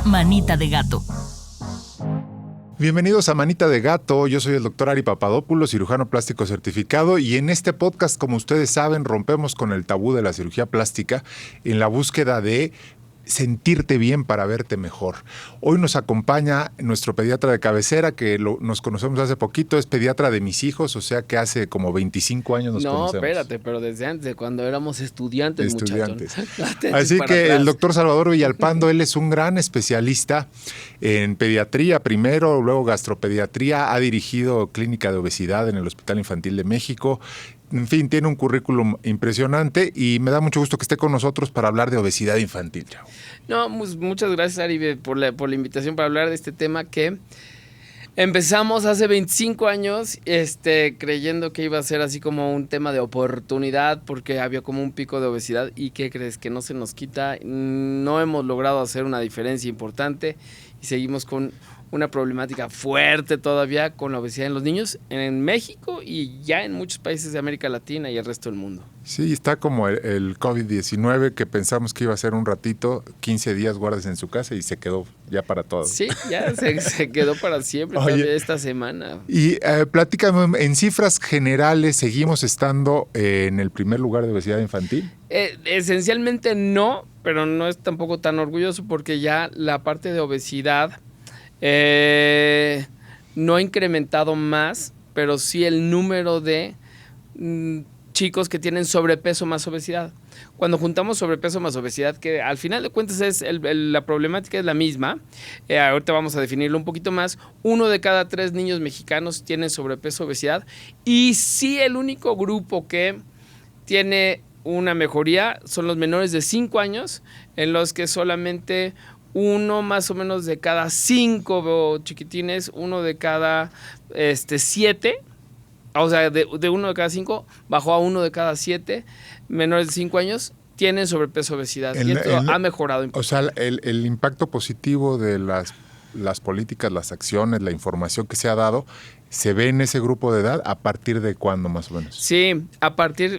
Manita de Gato. Bienvenidos a Manita de Gato, yo soy el doctor Ari Papadopoulos, cirujano plástico certificado, y en este podcast, como ustedes saben, rompemos con el tabú de la cirugía plástica en la búsqueda de sentirte bien para verte mejor. Hoy nos acompaña nuestro pediatra de cabecera, que nos conocemos hace poquito, es pediatra de mis hijos, o sea que hace como 25 años nos conocemos. No, espérate, pero desde antes, de cuando éramos estudiantes. Muchachos. Así que el doctor Salvador Villalpando, él es un gran especialista en pediatría primero, luego gastropediatría, ha dirigido clínica de obesidad en el Hospital Infantil de México. En fin, tiene un currículum impresionante y me da mucho gusto que esté con nosotros para hablar de obesidad infantil. No, muchas gracias, Ari, por la invitación para hablar de este tema que empezamos hace 25 años creyendo que iba a ser así como un tema de oportunidad porque había como un pico de obesidad. ¿Y qué crees? Que no se nos quita. No hemos logrado hacer una diferencia importante y seguimos con una problemática fuerte todavía con la obesidad en los niños en México y ya en muchos países de América Latina y el resto del mundo. Sí, está como el COVID-19 que pensamos que iba a ser un ratito, 15 días guardas en su casa y se quedó ya para todo. Sí, ya se quedó para siempre. Oye, esta semana. Y platícame, en cifras generales, ¿seguimos estando en el primer lugar de obesidad infantil? Esencialmente no, pero no es tampoco tan orgulloso porque ya la parte de obesidad no ha incrementado más, pero sí el número de chicos que tienen sobrepeso más obesidad. Cuando juntamos sobrepeso más obesidad, que al final de cuentas la problemática es la misma, ahorita vamos a definirlo un poquito más. 1 de cada 3 niños mexicanos tienen sobrepeso obesidad y sí el único grupo que tiene una mejoría son los menores de 5 años, en los que solamente uno más o menos de cada 5 chiquitines, 1 de cada 7, o sea, de 1 de cada 5 bajó a 1 de cada 7 menores de 5 años tienen sobrepeso obesidad. Y esto ha mejorado. O sea, el impacto positivo de las políticas, las acciones, la información que se ha dado, ¿se ve en ese grupo de edad? ¿A partir de cuándo más o menos? Sí,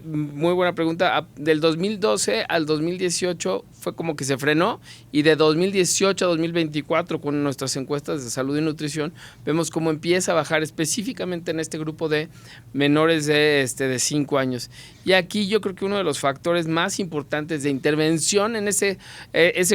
muy buena pregunta, del 2012 al 2018 fue como que se frenó y de 2018 a 2024 con nuestras encuestas de salud y nutrición vemos cómo empieza a bajar específicamente en este grupo de menores de 5 años. Y aquí yo creo que uno de los factores más importantes de intervención en ese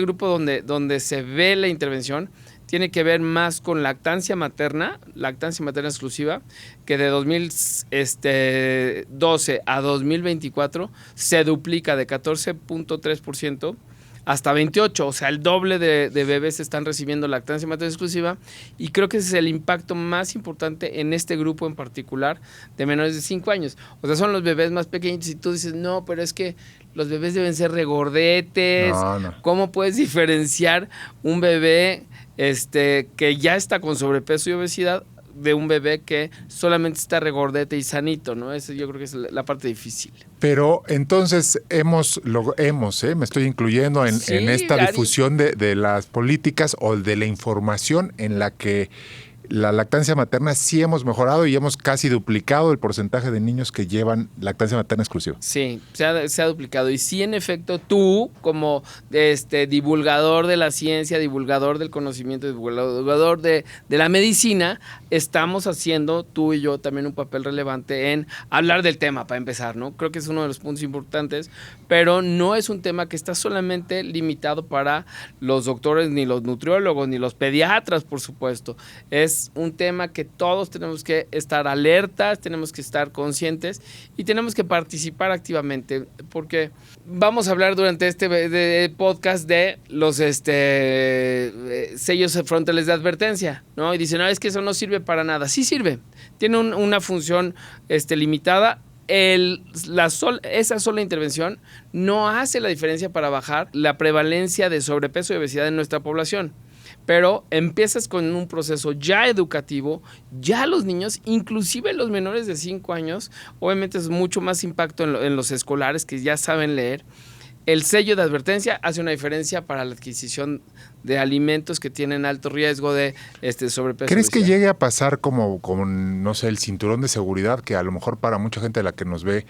grupo donde se ve la intervención tiene que ver más con lactancia materna exclusiva, que de 2012 a 2024 se duplica de 14.3% hasta 28%, o sea, el doble de bebés están recibiendo lactancia materna exclusiva, y creo que ese es el impacto más importante en este grupo en particular de menores de 5 años. O sea, son los bebés más pequeños y tú dices, no, pero es que los bebés deben ser regordetes. No. ¿Cómo puedes diferenciar un bebé que ya está con sobrepeso y obesidad de un bebé que solamente está regordete y sanito, ¿no? Eso yo creo que es la parte difícil. Pero entonces me estoy incluyendo en esta difusión de las políticas o de la información en la que la lactancia materna sí hemos mejorado y hemos casi duplicado el porcentaje de niños que llevan lactancia materna exclusiva. Sí, se ha duplicado. Y sí, en efecto, tú como divulgador de la ciencia, divulgador del conocimiento, divulgador de la medicina, estamos haciendo, tú y yo, también un papel relevante en hablar del tema, para empezar, ¿no? Creo que es uno de los puntos importantes, pero no es un tema que está solamente limitado para los doctores, ni los nutriólogos, ni los pediatras, por supuesto. Es un tema que todos tenemos que estar alertas, tenemos que estar conscientes y tenemos que participar activamente, porque vamos a hablar durante este podcast de los sellos frontales de advertencia, ¿no? Y dicen, no, es que eso no sirve para nada. Sí sirve, tiene una función limitada. Esa sola intervención no hace la diferencia para bajar la prevalencia de sobrepeso y obesidad en nuestra población. Pero empiezas con un proceso ya educativo, ya los niños, inclusive los menores de 5 años, obviamente es mucho más impacto en los escolares que ya saben leer. El sello de advertencia hace una diferencia para la adquisición de alimentos que tienen alto riesgo de sobrepeso. ¿Crees que llegue a pasar como, no sé, el cinturón de seguridad, que a lo mejor para mucha gente de la que nos ve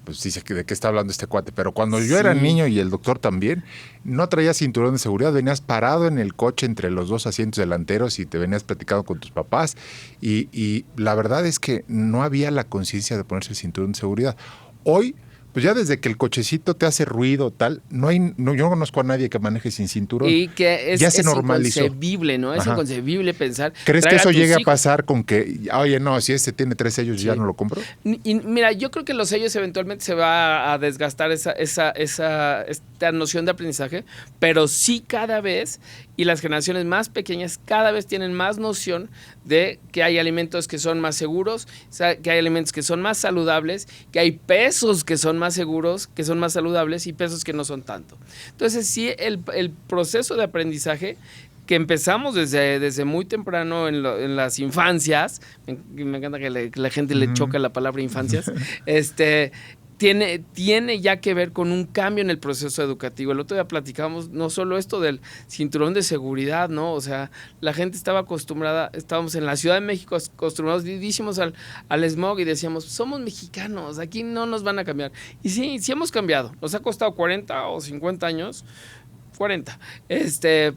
pues dice que de qué está hablando este cuate. Pero cuando yo era niño y el doctor también, no traías cinturón de seguridad, venías parado en el coche entre los dos asientos delanteros y te venías platicando con tus papás. Y la verdad es que no había la conciencia de ponerse el cinturón de seguridad. Hoy, pues ya desde que el cochecito te hace ruido tal, yo no conozco a nadie que maneje sin cinturón. Y que ya se normalizó. Inconcebible, ¿no? Es Ajá. inconcebible pensar. ¿Crees que eso llegue a hijos. pasar con que, oye, no, si este tiene 3 sellos, ya no lo compro? Y mira, yo creo que los sellos eventualmente se va a desgastar esta noción de aprendizaje, pero sí cada vez, y las generaciones más pequeñas cada vez tienen más noción de que hay alimentos que son más seguros, que hay alimentos que son más saludables, que hay pesos que son más seguros, que son más saludables y pesos que no son tanto. Entonces sí, el proceso de aprendizaje que empezamos desde muy temprano en las infancias, me encanta que la gente le choca la palabra infancias, tiene ya que ver con un cambio en el proceso educativo. El otro día platicamos no solo esto del cinturón de seguridad, ¿no? O sea, la gente estaba acostumbrada, estábamos en la Ciudad de México acostumbrados al smog y decíamos, somos mexicanos, aquí no nos van a cambiar. Y sí hemos cambiado. Nos ha costado 40 o 50 años, 40,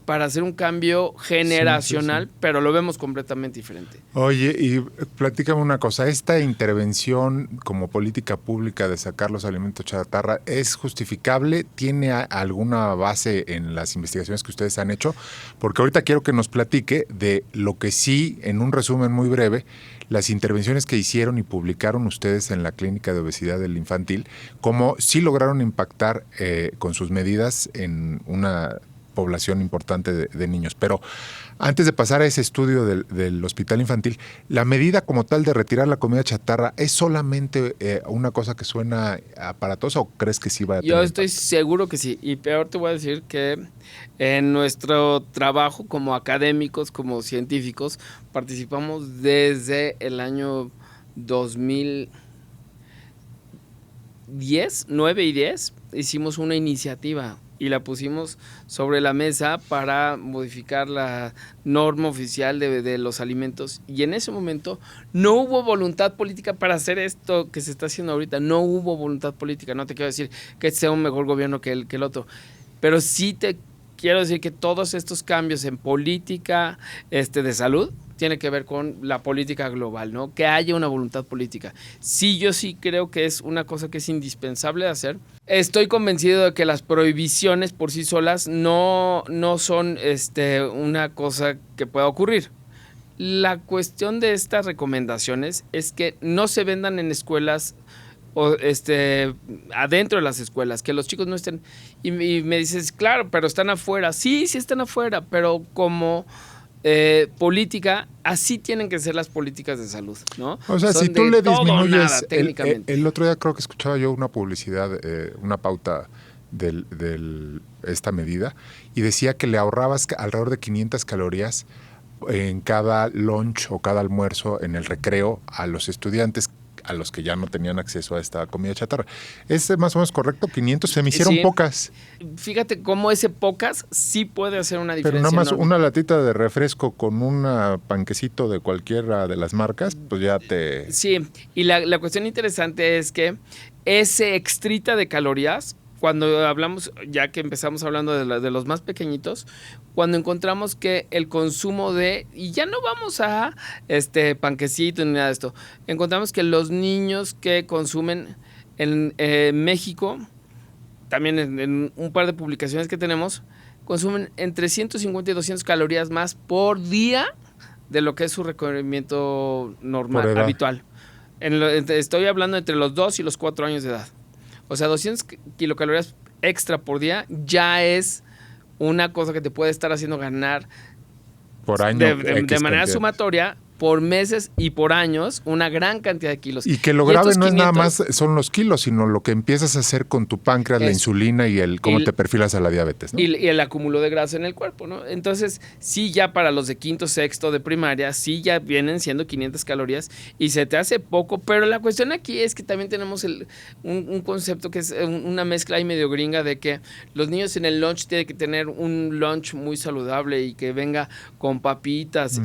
para hacer un cambio generacional, sí. Pero lo vemos completamente diferente. Oye, y platícame una cosa, ¿esta intervención como política pública de sacar los alimentos chatarra es justificable? ¿Tiene alguna base en las investigaciones que ustedes han hecho? Porque ahorita quiero que nos platique de lo que sí, en un resumen muy breve, las intervenciones que hicieron y publicaron ustedes en la Clínica de Obesidad del Infantil, cómo sí lograron impactar con sus medidas en una población importante de niños. Pero antes de pasar a ese estudio del hospital infantil, ¿la medida como tal de retirar la comida chatarra es solamente una cosa que suena aparatosa o crees que sí va a tener Yo estoy seguro que sí. Y peor te voy a decir que en nuestro trabajo como académicos, como científicos, participamos desde el año 2010, 9 y 10, hicimos una iniciativa y la pusimos sobre la mesa para modificar la norma oficial de los alimentos. Y en ese momento no hubo voluntad política para hacer esto que se está haciendo ahorita. No hubo voluntad política. No te quiero decir que sea un mejor gobierno que el otro. Pero sí te quiero decir que todos estos cambios en política de salud tiene que ver con la política global, ¿no? Que haya una voluntad política. Sí, yo sí creo que es una cosa que es indispensable de hacer. Estoy convencido de que las prohibiciones por sí solas no son una cosa que pueda ocurrir. La cuestión de estas recomendaciones es que no se vendan en escuelas o adentro de las escuelas, que los chicos no estén. Y me dices, claro, pero están afuera. Sí están afuera, pero como política, así tienen que ser las políticas de salud, ¿no? O sea, son si tú le disminuyes nada, técnicamente. El otro día creo que escuchaba yo una publicidad, una pauta de esta medida, y decía que le ahorrabas alrededor de 500 calorías en cada lunch o cada almuerzo en el recreo a los estudiantes, a los que ya no tenían acceso a esta comida chatarra. ¿Es más o menos correcto? 500 se me hicieron pocas. Fíjate cómo ese pocas sí puede hacer una diferencia. Pero nada más enorme. Una latita de refresco con un panquecito de cualquiera de las marcas, pues ya te... Sí, y la cuestión interesante es que ese extrita de calorías, cuando hablamos, ya que empezamos hablando de los más pequeñitos, cuando encontramos que el consumo y ya no vamos a panquecito ni nada de esto, encontramos que los niños que consumen en México, también en un par de publicaciones que tenemos, consumen entre 150 y 200 calorías más por día de lo que es su requerimiento normal, habitual. Estoy hablando entre los 2 y los 4 años de edad. O sea, 200 kilocalorías extra por día ya es una cosa que te puede estar haciendo ganar por año de manera sumatoria por meses y por años una gran cantidad de kilos. Y que lo grave no es nada más son los kilos, sino lo que empiezas a hacer con tu páncreas, la insulina y cómo te perfilas a la diabetes, ¿no? Y el acúmulo de grasa en el cuerpo, ¿no? Entonces, sí, ya para los de quinto, sexto de primaria, sí ya vienen siendo 500 calorías y se te hace poco, pero la cuestión aquí es que también tenemos un concepto que es una mezcla ahí medio gringa de que los niños en el lunch tienen que tener un lunch muy saludable y que venga con papitas,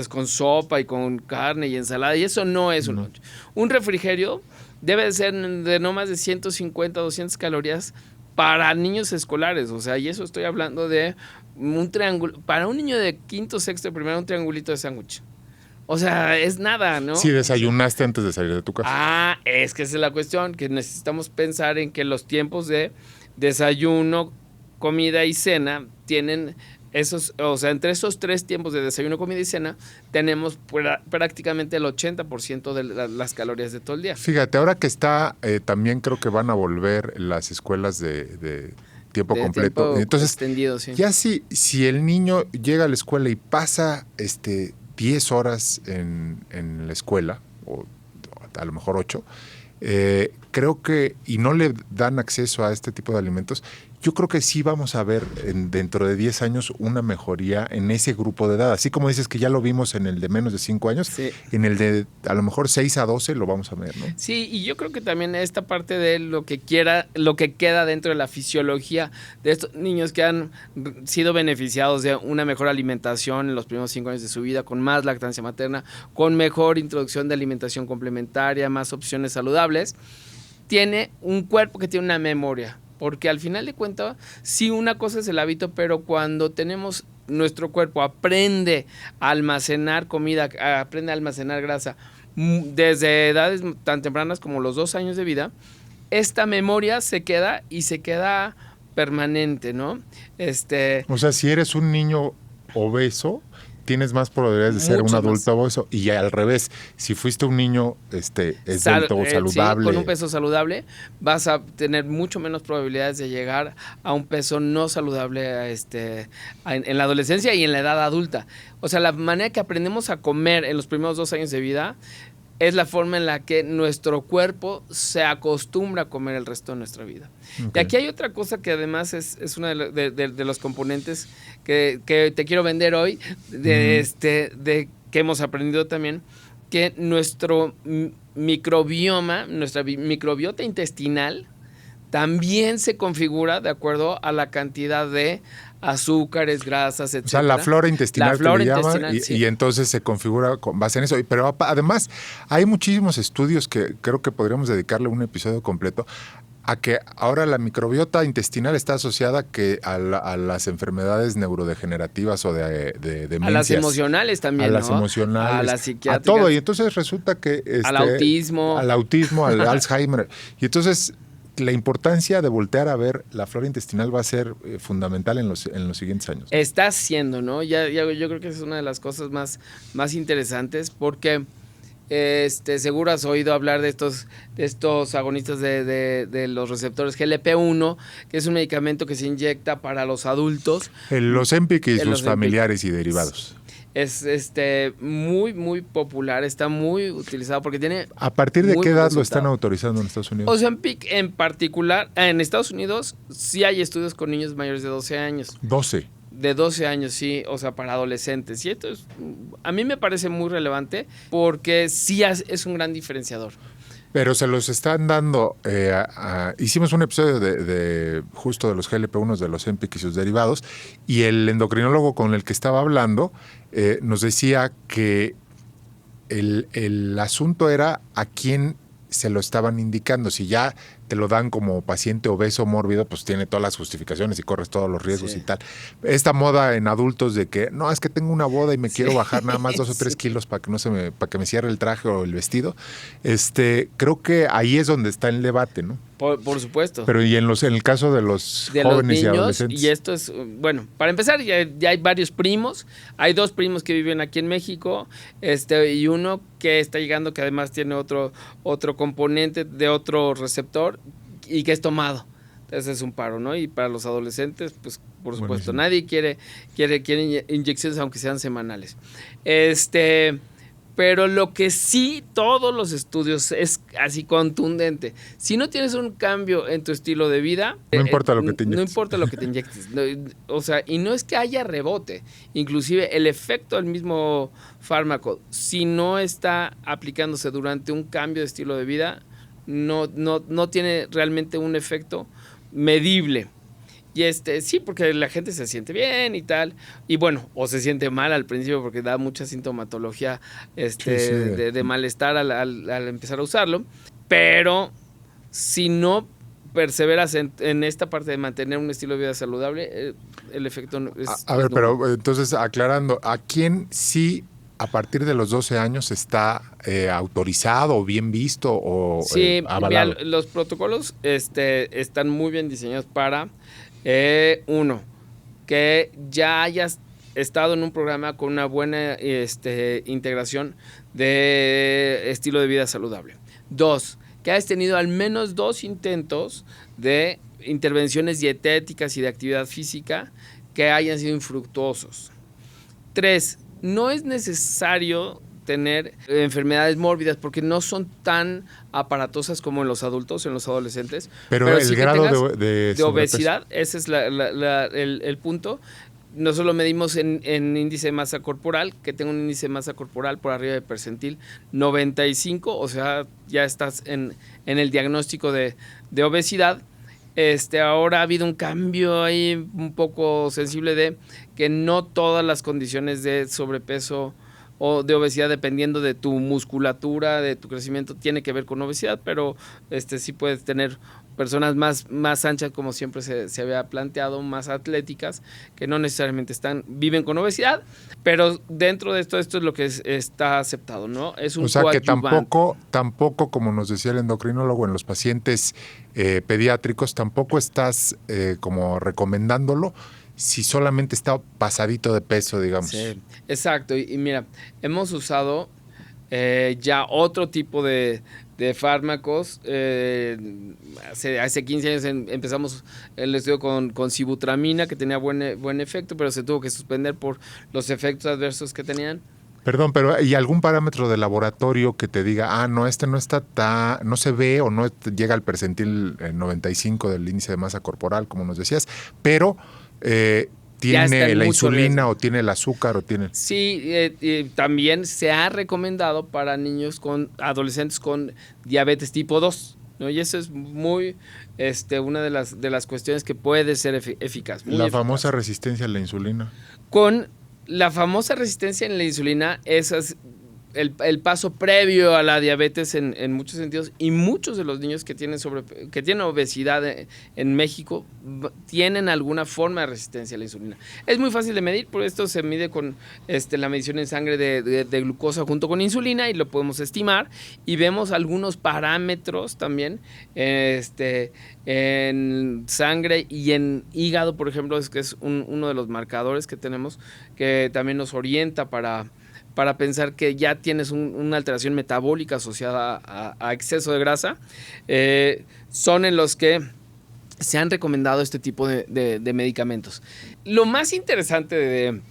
con sopa y con carne y ensalada, y eso no es un lunch. Un refrigerio debe de ser de no más de 150, 200 calorías para niños escolares. O sea, y eso estoy hablando de un triángulo. Para un niño de quinto, sexto, primero, un triangulito de sándwich. O sea, es nada, ¿no? Si desayunaste antes de salir de tu casa. Ah, es que esa es la cuestión, que necesitamos pensar en que los tiempos de desayuno, comida y cena tienen esos, o sea, entre esos 3 tiempos de desayuno, comida y cena, tenemos prácticamente el 80% de las calorías de todo el día. Fíjate, ahora que está, también creo que van a volver las escuelas de tiempo completo. Tiempo Entonces, extendido, sí. ya si el niño llega a la escuela y pasa 10 horas en la escuela, o a lo mejor 8, creo que, y no le dan acceso a este tipo de alimentos, yo creo que sí vamos a ver dentro de 10 años una mejoría en ese grupo de edad. Así como dices que ya lo vimos en el de menos de 5 años, Sí. en el de a lo mejor 6 a 12 lo vamos a ver, ¿no? Sí, y yo creo que también esta parte de lo que queda dentro de la fisiología de estos niños que han sido beneficiados de una mejor alimentación en los primeros 5 años de su vida, con más lactancia materna, con mejor introducción de alimentación complementaria, más opciones saludables, tiene un cuerpo que tiene una memoria. Porque al final de cuentas, sí, una cosa es el hábito, pero cuando tenemos nuestro cuerpo aprende a almacenar comida, aprende a almacenar grasa, desde edades tan tempranas como los 2 años de vida, esta memoria se queda y se queda permanente, ¿no? O sea, si eres un niño obeso, tienes más probabilidades de ser un adulto obeso. Y al revés, si fuiste un niño esbelto o saludable. Sí, con un peso saludable, vas a tener mucho menos probabilidades de llegar a un peso no saludable en la adolescencia y en la edad adulta. O sea, la manera que aprendemos a comer en los primeros 2 años de vida es la forma en la que nuestro cuerpo se acostumbra a comer el resto de nuestra vida. Okay. Y aquí hay otra cosa que además es uno de los componentes que te quiero vender hoy, de que hemos aprendido también, que nuestro microbioma, nuestra microbiota intestinal, también se configura de acuerdo a la cantidad de azúcares, grasas, etc. O sea, la flora intestinal, la flora que le llaman, intestinal, sí. y entonces se configura con base en eso. Pero además hay muchísimos estudios que creo que podríamos dedicarle un episodio completo a que ahora la microbiota intestinal está asociada a las enfermedades neurodegenerativas o de demencias. A las emocionales también, a las ¿no? emocionales. A las psiquiátricas. A todo. Y entonces resulta que... al autismo. Al autismo, al Alzheimer. Y entonces la importancia de voltear a ver la flora intestinal va a ser fundamental en los siguientes años. Está siendo, ¿no? Ya, yo creo que es una de las cosas más interesantes porque... seguro has oído hablar de estos agonistas de los receptores GLP-1, que es un medicamento que se inyecta para los adultos. Los Ozempic y sus familiares y derivados. Es muy popular, está muy utilizado porque tiene... ¿A partir de qué edad lo están autorizando en Estados Unidos? Ozempic en particular, en Estados Unidos sí hay estudios con niños mayores de 12 años. 12. De 12 años, sí, o sea, para adolescentes. Y esto a mí me parece muy relevante porque sí es un gran diferenciador. Pero se los están dando, hicimos un episodio justo de los GLP-1, de los Ozempic y sus derivados, y el endocrinólogo con el que estaba hablando nos decía que el asunto era a quién se lo estaban indicando. Si ya te lo dan como paciente obeso mórbido, pues tiene todas las justificaciones y corres todos los riesgos y tal. Esta moda en adultos de que no, es que tengo una boda y me quiero bajar nada más 2 o 3 kilos para que me cierre el traje o el vestido. Creo que ahí es donde está el debate, ¿no? Por supuesto. Pero y en el caso de los jóvenes niños, y adolescentes. Y esto es, bueno, para empezar, ya hay varios primos. Hay 2 primos que viven aquí en México, y uno que está llegando que además tiene otro componente de otro receptor y que es tomado. Entonces es un paro, ¿no? Y para los adolescentes, pues por supuesto, nadie quiere inyecciones aunque sean semanales. Pero lo que sí todos los estudios es así contundente. Si no tienes un cambio en tu estilo de vida... No importa lo que te inyectes. No importa lo que te inyectes. O sea, y no es que haya rebote. Inclusive el efecto del mismo fármaco, si no está aplicándose durante un cambio de estilo de vida, no tiene realmente un efecto medible. Y sí, porque la gente se siente bien y tal. Y bueno, o se siente mal al principio porque da mucha sintomatología de malestar al empezar a usarlo. Pero si no perseveras en esta parte de mantener un estilo de vida saludable, el efecto es... A ver, es nulo. pero entonces aclarando, ¿a quién sí a partir de los 12 años está autorizado o bien visto o Sí, mira, avalado? los protocolos están muy bien diseñados para, uno, que ya hayas estado en un programa con una buena integración de estilo de vida saludable. Dos, que hayas tenido al menos 2 intentos de intervenciones dietéticas y de actividad física que hayan sido infructuosos. 3, no es necesario tener enfermedades mórbidas porque no son tan aparatosas como en los adultos, en los adolescentes. Pero el sí que grado tengas de de sobrepeso. obesidad, ese es el punto. Nosotros lo medimos en índice de masa corporal, que tenga un índice de masa corporal por arriba de percentil 95, o sea, ya estás en el diagnóstico de obesidad. Ahora ha habido un cambio ahí un poco sensible de que no todas las condiciones de sobrepeso o de obesidad, dependiendo de tu musculatura, de tu crecimiento, tiene que ver con obesidad, pero sí puedes tener personas más anchas, como siempre se había planteado, más atléticas, que no necesariamente viven con obesidad, pero dentro de esto es lo que está aceptado, ¿no? Es un O sea que coadyuvante. tampoco, como nos decía el endocrinólogo, en los pacientes pediátricos, tampoco estás como recomendándolo si solamente está pasadito de peso, digamos. Sí, exacto. Y mira, hemos usado ya otro tipo de fármacos. Hace 15 años empezamos el estudio con sibutramina, que tenía buen efecto, pero se tuvo que suspender por los efectos adversos que tenían. Perdón, pero ¿y algún parámetro de laboratorio que te diga, no, no está no se ve o no llega al percentil 95 del índice de masa corporal, como nos decías, pero tiene la insulina riesgo, o tiene el azúcar o tiene... Sí, también se ha recomendado para niños adolescentes con diabetes tipo 2, ¿no? Y eso es muy una de las cuestiones que puede ser eficaz. La famosa resistencia a la insulina. Con la famosa resistencia en la insulina, esa es el paso previo a la diabetes en muchos sentidos, y muchos de los niños que tienen obesidad en México tienen alguna forma de resistencia a la insulina. Es muy fácil de medir, por esto se mide con la medición en sangre de glucosa junto con insulina, y lo podemos estimar, y vemos algunos parámetros también en sangre y en hígado, por ejemplo, que es uno de los marcadores que tenemos, que también nos orienta para pensar que ya tienes una alteración metabólica asociada a exceso de grasa. Son en los que se han recomendado este tipo de medicamentos. Lo más interesante de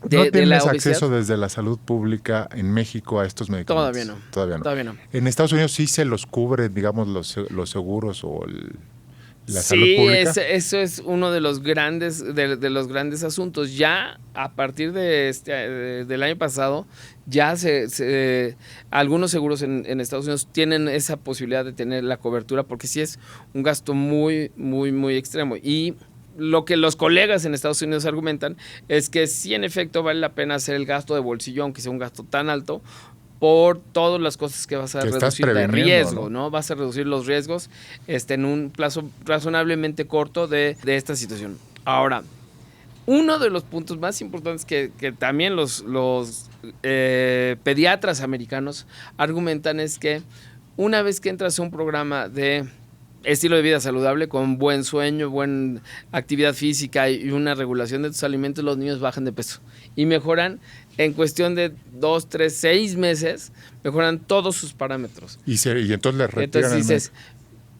¿No tienes la acceso desde la salud pública en México a estos medicamentos? Todavía no. En Estados Unidos sí se los cubre, digamos, los seguros o la salud pública. Sí, eso es uno de los grandes asuntos. Ya a partir del año pasado, ya algunos seguros en Estados Unidos tienen esa posibilidad de tener la cobertura, porque sí es un gasto muy, muy, muy extremo. Y lo que los colegas en Estados Unidos argumentan es que sí, en efecto, vale la pena hacer el gasto de bolsillo, aunque sea un gasto tan alto, por todas las cosas que vas a reducir de riesgo, ¿no? Vas a reducir los riesgos en un plazo razonablemente corto de esta situación. Ahora, uno de los puntos más importantes que también los pediatras americanos argumentan es que una vez que entras a un programa de estilo de vida saludable, con buen sueño, buena actividad física y una regulación de tus alimentos, los niños bajan de peso y mejoran en cuestión de 2, 3, 6 meses, mejoran todos sus parámetros. Y entonces les retiran. Entonces dices,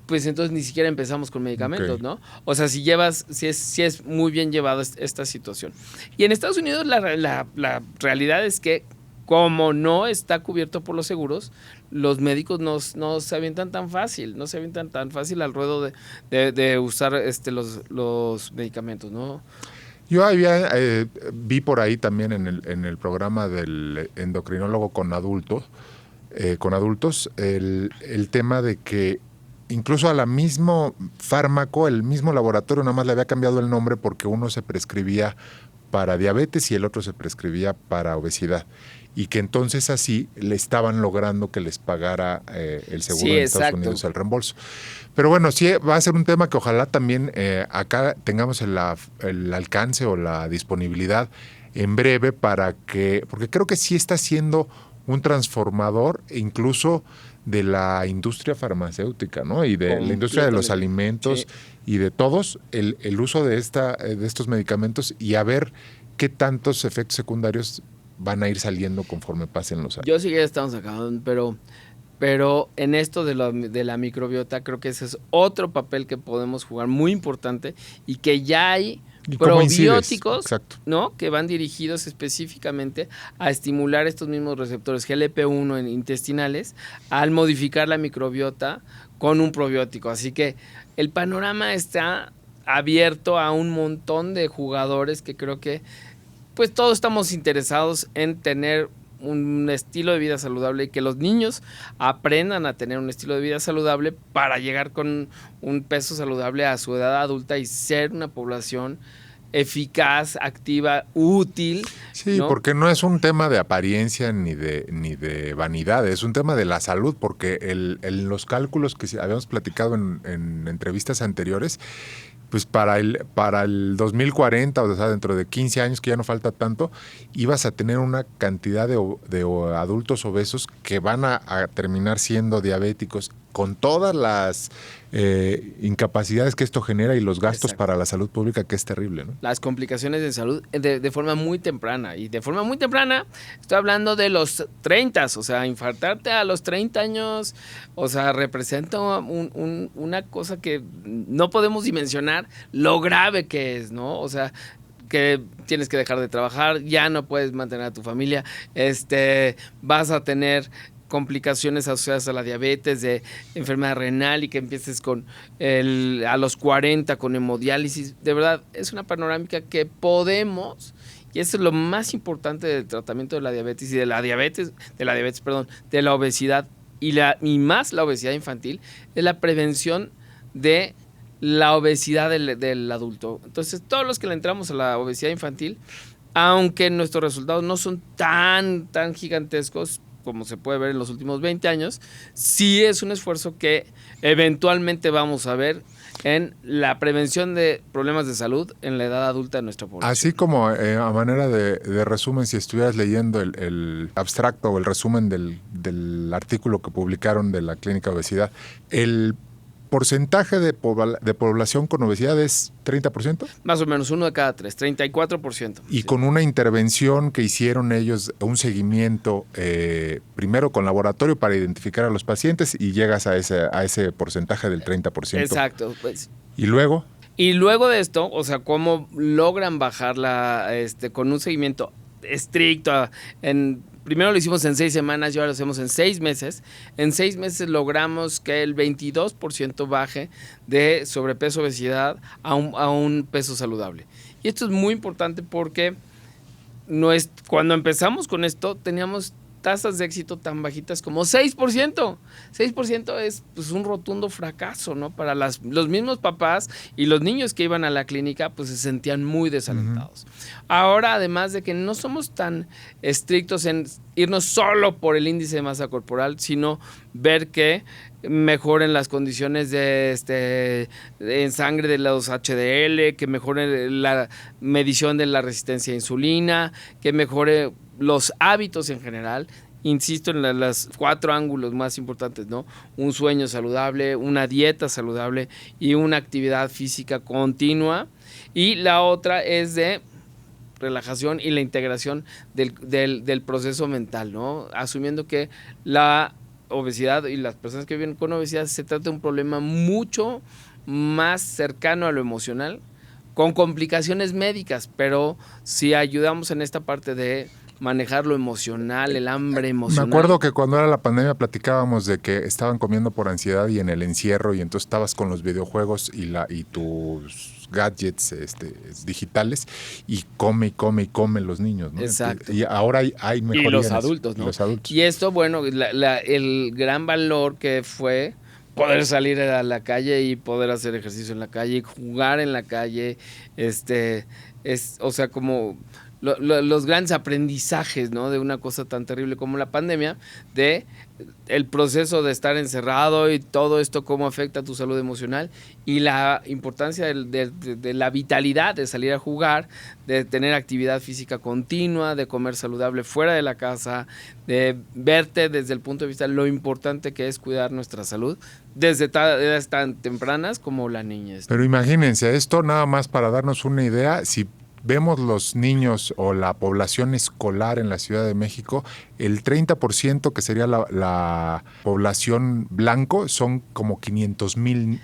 pues entonces ni siquiera empezamos con medicamentos, okay, ¿no? O sea, si es muy bien llevado esta situación. Y en Estados Unidos la realidad es que, como no está cubierto por los seguros, los médicos no se avientan tan fácil, al ruedo de usar los medicamentos, ¿no? Yo vi por ahí también en el programa del endocrinólogo con adultos, el tema de que incluso a la mismo fármaco, el mismo laboratorio nada más le había cambiado el nombre porque uno se prescribía para diabetes y el otro se prescribía para obesidad. Y que entonces así le estaban logrando que les pagara el seguro en Estados Unidos el reembolso. Pero bueno, sí va a ser un tema que ojalá también acá tengamos el alcance o la disponibilidad en breve porque creo que sí está siendo un transformador incluso de la industria farmacéutica, ¿no? Y de la industria de los alimentos y de todos, el uso de estos medicamentos y a ver qué tantos efectos secundarios van a ir saliendo conforme pasen los años. Yo sí que ya estamos acabando, pero en esto de la microbiota creo que ese es otro papel que podemos jugar muy importante y que ya hay probióticos, ¿no? Que van dirigidos específicamente a estimular estos mismos receptores GLP-1 intestinales al modificar la microbiota con un probiótico. Así que el panorama está abierto a un montón de jugadores que creo que pues todos estamos interesados en tener un estilo de vida saludable y que los niños aprendan a tener un estilo de vida saludable para llegar con un peso saludable a su edad adulta y ser una población eficaz, activa, útil. Sí, ¿no? Porque no es un tema de apariencia ni de vanidad, es un tema de la salud, porque los cálculos que habíamos platicado en entrevistas anteriores, pues para el 2040, o sea, dentro de 15 años, que ya no falta tanto, ibas a tener una cantidad de adultos obesos que van a terminar siendo diabéticos con todas las incapacidades que esto genera y los gastos para la salud pública, que es terrible, ¿no? Las complicaciones de salud de forma muy temprana. Y de forma muy temprana estoy hablando de los 30, o sea, infartarte a los 30 años, o sea, representa una cosa que no podemos dimensionar lo grave que es, ¿no? O sea, que tienes que dejar de trabajar, ya no puedes mantener a tu familia, vas a tener complicaciones asociadas a la diabetes, de enfermedad renal y que empieces a los 40 con hemodiálisis. De verdad, es una panorámica que podemos, y eso es lo más importante del tratamiento de la diabetes y de la obesidad y más la obesidad infantil, es la prevención de la obesidad del adulto. Entonces, todos los que le entramos a la obesidad infantil, aunque nuestros resultados no son tan gigantescos como se puede ver en los últimos 20 años, sí es un esfuerzo que eventualmente vamos a ver en la prevención de problemas de salud en la edad adulta de nuestra población. Así como a manera de resumen, si estuvieras leyendo el abstracto o el resumen del artículo que publicaron de la Clínica de Obesidad, el porcentaje de población con obesidad es 30%. Más o menos, 1 de cada 3, 34%. Y sí, con una intervención que hicieron ellos, un seguimiento primero con laboratorio para identificar a los pacientes y llegas a ese porcentaje del 30%. Exacto. Pues. ¿Y luego? Y luego de esto, o sea, ¿cómo logran bajarla con un seguimiento estricto? Primero lo hicimos en 6 semanas y ahora lo hacemos en 6 meses. En 6 meses logramos que el 22% baje de sobrepeso, obesidad a un peso saludable. Y esto es muy importante porque cuando empezamos con esto teníamos tasas de éxito tan bajitas como 6%. 6% es pues, un rotundo fracaso, ¿no? Para los mismos papás y los niños que iban a la clínica, pues se sentían muy desalentados. Uh-huh. Ahora, además de que no somos tan estrictos en irnos solo por el índice de masa corporal, sino ver que mejoren las condiciones en sangre de los HDL, que mejore la medición de la resistencia a insulina, que mejore los hábitos en general. Insisto en las 4 ángulos más importantes, ¿no? Un sueño saludable, una dieta saludable y una actividad física continua. Y la otra es de relajación y la integración del proceso mental, ¿no? Asumiendo que la obesidad y las personas que viven con obesidad se trata de un problema mucho más cercano a lo emocional, con complicaciones médicas, pero si ayudamos en esta parte de manejar lo emocional, el hambre emocional. Me acuerdo que cuando era la pandemia platicábamos de que estaban comiendo por ansiedad y en el encierro, y entonces estabas con los videojuegos y tus gadgets digitales, y come los niños, ¿no? Exacto. Y ahora hay mejorías. Y los adultos, ¿no? Y los adultos. Y esto, bueno, el gran valor que fue poder salir a la calle y poder hacer ejercicio en la calle, jugar en la calle, o sea, como los grandes aprendizajes, ¿no? De una cosa tan terrible como la pandemia, de el proceso de estar encerrado y todo esto, cómo afecta a tu salud emocional y la importancia de la vitalidad, de salir a jugar, de tener actividad física continua, de comer saludable fuera de la casa, de verte desde el punto de vista de lo importante que es cuidar nuestra salud desde edades tan tempranas como la niñez. Pero imagínense, esto nada más para darnos una idea, si vemos los niños o la población escolar en la Ciudad de México, el 30% que sería la población blanco son como 500,000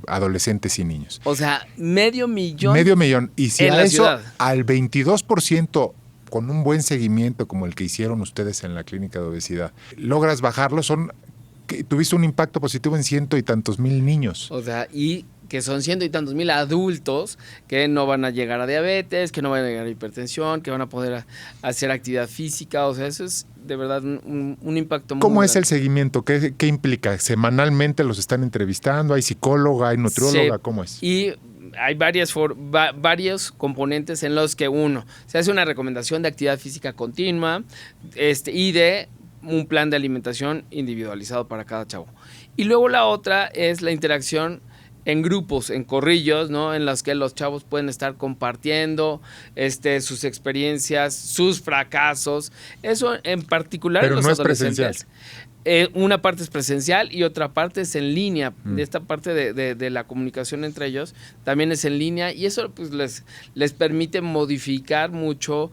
adolescentes y niños. O sea, medio millón. Medio millón. Y si en a la eso, ciudad. al 22%, con un buen seguimiento como el que hicieron ustedes en la clínica de obesidad, logras bajarlo, tuviste un impacto positivo en 100 y tantos mil niños. O sea, y que son 100 y tantos mil adultos que no van a llegar a diabetes, que no van a llegar a hipertensión, que van a poder hacer actividad física. O sea, eso es de verdad un impacto muy ¿Cómo es grande. el seguimiento? ¿Qué implica? ¿Semanalmente los están entrevistando? ¿Hay psicóloga? ¿Hay nutrióloga? Sí, ¿Cómo es? y hay varios componentes en los que uno se hace una recomendación de actividad física continua y de un plan de alimentación individualizado para cada chavo. Y luego la otra es la interacción en grupos, en corrillos, ¿no? En los que los chavos pueden estar compartiendo sus experiencias, sus fracasos. Eso en particular Pero en los no es adolescentes. Una parte es presencial y otra parte es en línea. Esta parte de la comunicación entre ellos también es en línea y eso pues les permite modificar mucho,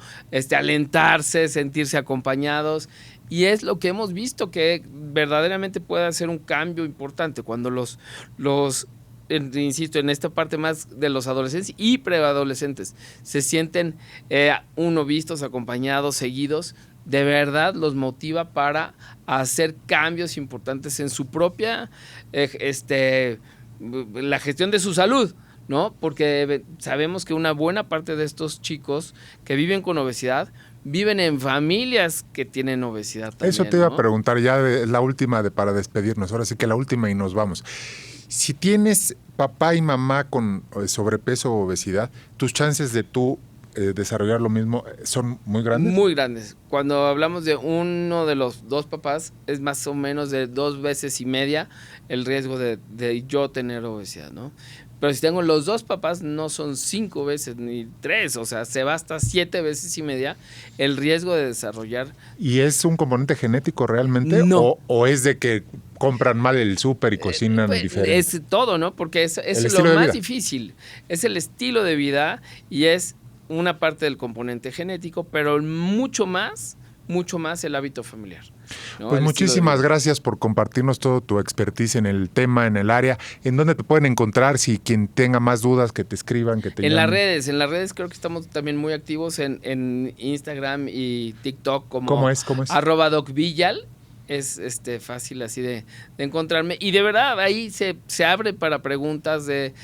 alentarse, sentirse acompañados. Y es lo que hemos visto que verdaderamente puede hacer un cambio importante cuando insisto, en esta parte más de los adolescentes y preadolescentes se sienten vistos, acompañados, seguidos, de verdad los motiva para hacer cambios importantes en su propia la gestión de su salud, ¿no? Porque sabemos que una buena parte de estos chicos que viven con obesidad viven en familias que tienen obesidad también. Eso te iba ¿no? a preguntar, ya la última para despedirnos, ahora sí que la última y nos vamos. Si tienes papá y mamá con sobrepeso o obesidad, tus chances de tú desarrollar lo mismo son muy grandes. Muy grandes. Cuando hablamos de uno de los dos papás, es más o menos de 2 veces y media el riesgo de yo tener obesidad, ¿no? Pero si tengo los dos papás, no son 5 veces ni 3, o sea, se va hasta 7 veces y media el riesgo de desarrollar. ¿Y es un componente genético realmente? No. ¿O es de que compran mal el súper y cocinan diferente? Es todo, ¿no? Porque es estilo lo de más vida. difícil. Es el estilo de vida y es una parte del componente genético, pero mucho más el hábito familiar, ¿no? Pues El muchísimas estilo de vida. gracias por compartirnos todo tu expertise en el tema, en el área. ¿En dónde te pueden encontrar? Si quien tenga más dudas, que te escriban, que te En llamen. en las redes creo que estamos también muy activos en Instagram y TikTok como ¿Cómo es? @docvillal. Es fácil así de encontrarme. Y de verdad, ahí se abre para preguntas de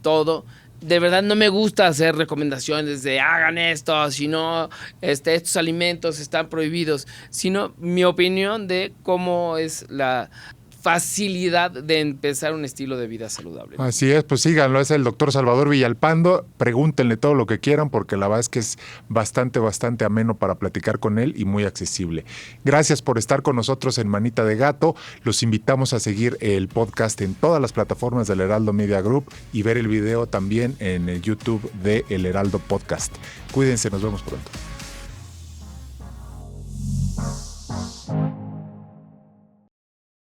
todo. De verdad no me gusta hacer recomendaciones de hagan esto, si no, estos alimentos están prohibidos, sino mi opinión de cómo es la facilidad de empezar un estilo de vida saludable. Así es, pues síganlo, es el doctor Salvador Villalpando, pregúntenle todo lo que quieran porque la verdad es que es bastante ameno para platicar con él y muy accesible. Gracias por estar con nosotros en Manita de Gato, los invitamos a seguir el podcast en todas las plataformas del Heraldo Media Group y ver el video también en el YouTube de El Heraldo Podcast. Cuídense, nos vemos pronto.